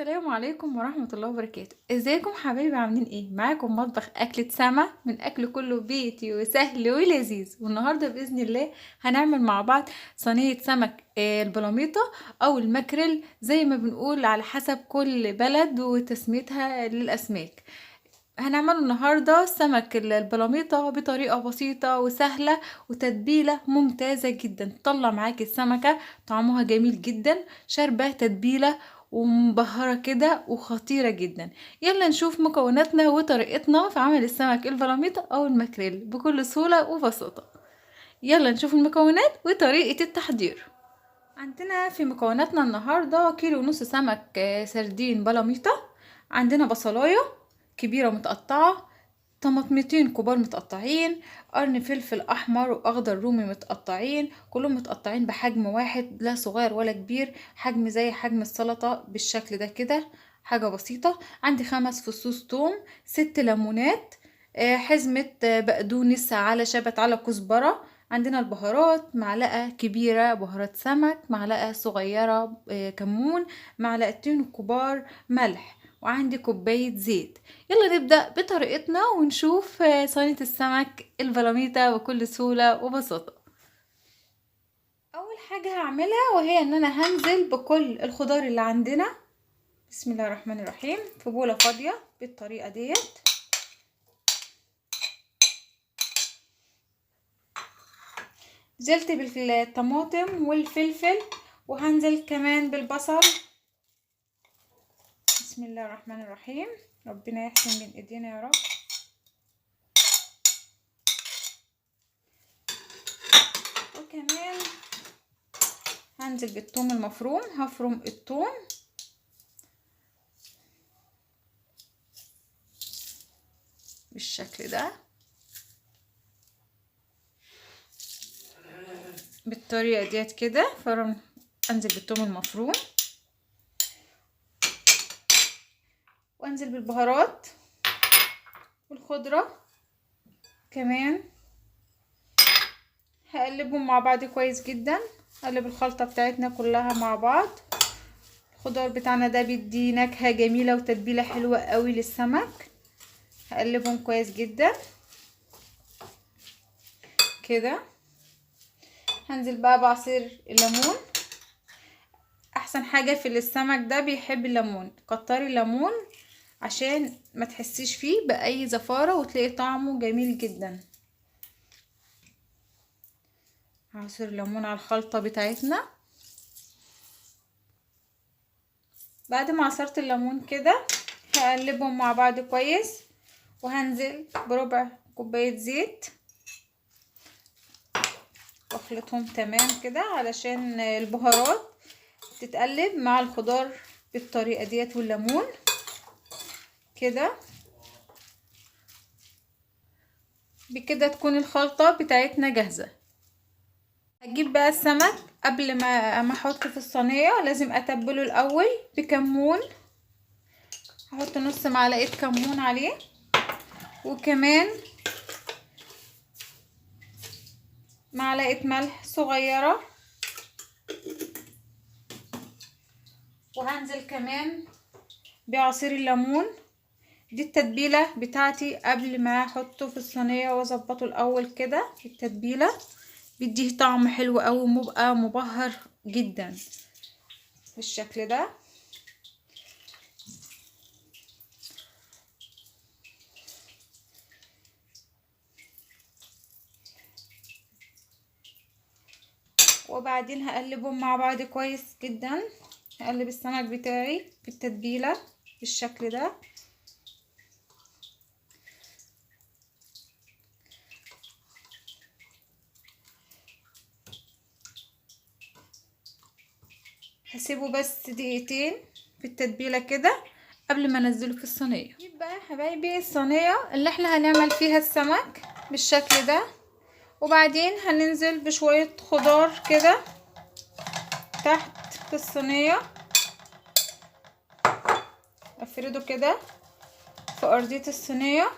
السلام عليكم ورحمة الله وبركاته. ازيكم حبايبي؟ عاملين ايه؟ معاكم مطبخ اكلة سما من اكل كله بيتي وسهل ولذيذ. والنهارده باذن الله هنعمل مع بعض صينية سمك البلاميطة او المكرل زي ما بنقول على حسب كل بلد وتسميتها للاسماك. هنعمله النهاردة سمك البلاميطة بطريقة بسيطة وسهلة وتتبيلة ممتازة جدا، تطلع معاكي السمكة طعمها جميل جدا، شاربة تتبيلة ومبهرة كده وخطيرة جدا. يلا نشوف مكوناتنا وطريقتنا في عمل السمك البلاميطة او المكريل بكل سهولة وبساطة. يلا نشوف المكونات وطريقة التحضير. عندنا في مكوناتنا النهاردة كيلو ونص سمك سردين بلاميطة، عندنا بصلاية كبيرة متقطعة، طماطمتين كبار متقطعين، قرن فلفل احمر واخضر رومي متقطعين، كلهم متقطعين بحجم واحد، لا صغير ولا كبير، حجم زي حجم السلطة بالشكل ده كده، حاجة بسيطة. عندي 5 فصوص توم، 6 ليمونات، حزمة بقدونس على شبت على كزبرة. عندنا البهارات معلقة كبيرة بهارات سمك، معلقة صغيرة كمون، معلقتين كبار ملح، وعندي كوباية زيت. يلا نبدأ بطريقتنا ونشوف صينية السمك البلاميطة بكل سهولة وبساطة. أول حاجة هعملها وهي إن أنا هنزل بكل الخضار اللي عندنا، بسم الله الرحمن الرحيم، في بولة فاضية بالطريقة ديت. نزلت بالطماطم والفلفل، وهنزل كمان بالبصل، بسم الله الرحمن الرحيم، ربنا يحسن من ايدينا يا رب. وكمان هنزل بالثوم المفروم، هفرم الثوم بالشكل ده بالطريقه ديت كده، فرم. انزل بالثوم المفروم وانزل بالبهارات والخضره كمان، هقلبهم مع بعض كويس جدا، اقلب الخلطه بتاعتنا كلها مع بعض. الخضار بتاعنا ده بيدي نكهه جميله وتتبيله حلوه قوي للسمك. هقلبهم كويس جدا كده. هنزل بقى بعصير الليمون، احسن حاجة في السمك ده بيحب الليمون، كتري الليمون عشان ما تحسيش فيه باي زفارة وتلاقي طعمه جميل جدا. عصير ليمون على الخلطة بتاعتنا. بعد ما عصرت الليمون كده هقلبهم مع بعض كويس، وهنزل بربع كوباية زيت واخلطهم تمام كده علشان البهارات تتقلب مع الخضار بالطريقة ديت والليمون كده. بكده تكون الخلطة بتاعتنا جاهزة. هجيب بقى السمك، قبل ما احطه في الصينية لازم اتبله الاول بكمون، هحط نص معلقة كمون عليه، وكمان معلقة ملح صغيرة، وهنزل كمان بعصير الليمون. دي التتبيلة بتاعتي قبل ما احطه في الصينية واظبطه الاول كده. التتبيلة بيديه طعم حلو قوي وبقى مبهر جدا بالشكل ده. وبعدين هقلبهم مع بعض كويس جدا، هقلب السمك بتاعي في التتبيلة بالشكل ده. هسيبه بس دقيقتين في التتبيلة كده قبل ما انزله في الصينية. نجيب بقى يا حبايبي الصينية اللي احنا هنعمل فيها السمك بالشكل ده، وبعدين هننزل بشوية خضار كده تحت في الصينية، افرده كده في ارضية الصينية،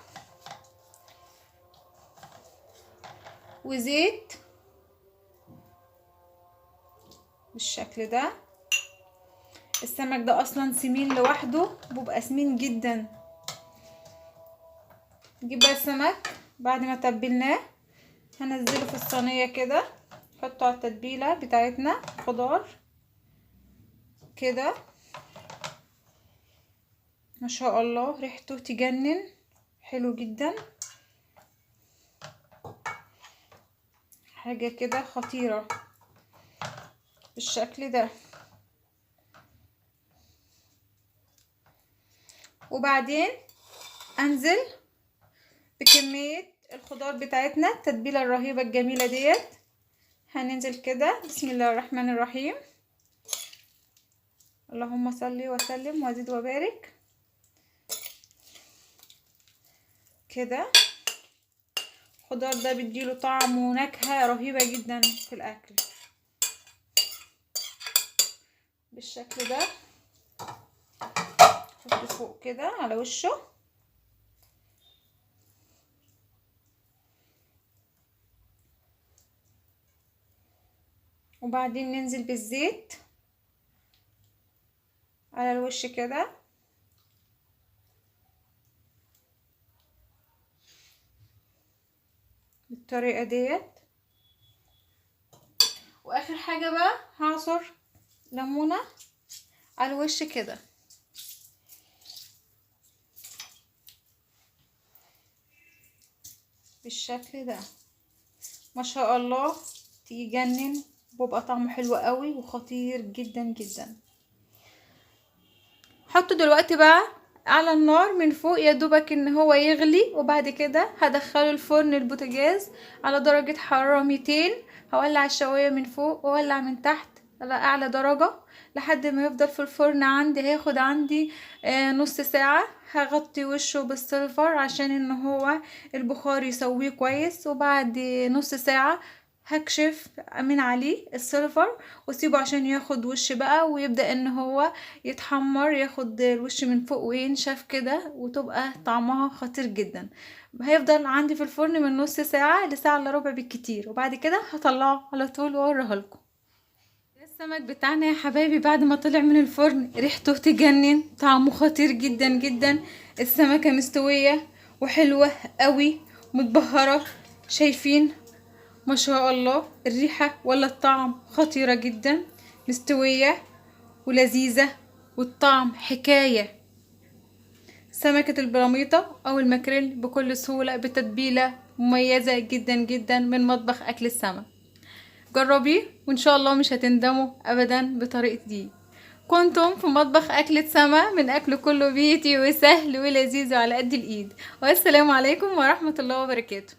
وزيت بالشكل ده. السمك ده اصلا سمين لوحده، بيبقى سمين جدا. نجيب بقى السمك بعد ما تبلناه، هنزله في الصينيه كده، نحطه على التتبيله بتاعتنا خضار كده. ما شاء الله ريحته تجنن، حلو جدا، حاجه كده خطيره بالشكل ده. وبعدين انزل بكميه الخضار بتاعتنا، التتبيله الرهيبه الجميله ديت. هننزل كده، بسم الله الرحمن الرحيم، اللهم صل وسلم وزد وبارك كده. الخضار ده بيديله طعم ونكهه رهيبه جدا في الاكل بالشكل ده. حط فوق كده على وشه، وبعدين ننزل بالزيت على الوش كده، بالطريقه ديت. واخر حاجه بقى هعصر ليمونه على الوش كده بالشكل ده. ما شاء الله تجنن، بيبقى طعمه حلو قوي وخطير جدا جدا. حطه دلوقتي بقى على النار من فوق يا دوبك ان هو يغلي، وبعد كده هدخله الفرن البوتاجاز على درجة حرارة 200. هولع الشواية من فوق واولع من تحت على اعلى درجة لحد ما يفضل في الفرن عندي. هياخد عندي نص ساعة. هغطي وشه بالسيلفر عشان ان هو البخار يسويه كويس، وبعد نص ساعة هكشف من عليه السيلفر واسيبه عشان ياخد وش بقى، ويبدأ ان هو يتحمر، ياخد الوش من فوق وينشف كده، وتبقى طعمها خطير جدا. هيفضل عندي في الفرن من نص ساعة لساعة الا ربع بالكتير، وبعد كده هطلعه على طول واوريها لكم. السمك بتاعنا يا حبايبي بعد ما طلع من الفرن ريحته تجنن، طعمه خطير جدا جدا. السمكة مستوية وحلوة قوي متبهرة، شايفين؟ ما شاء الله الريحة ولا الطعم خطيرة جدا، مستوية ولذيذة والطعم حكاية. سمكة البلاميطة او الماكريل بكل سهولة بتتبيلة مميزة جدا جدا من مطبخ اكل السمك. جربيه وان شاء الله مش هتندموا ابدا بطريقتي دي. كنتم في مطبخ اكلة سما، من اكل كله بيتي وسهل ولذيذ وعلى قد الايد. والسلام عليكم ورحمة الله وبركاته.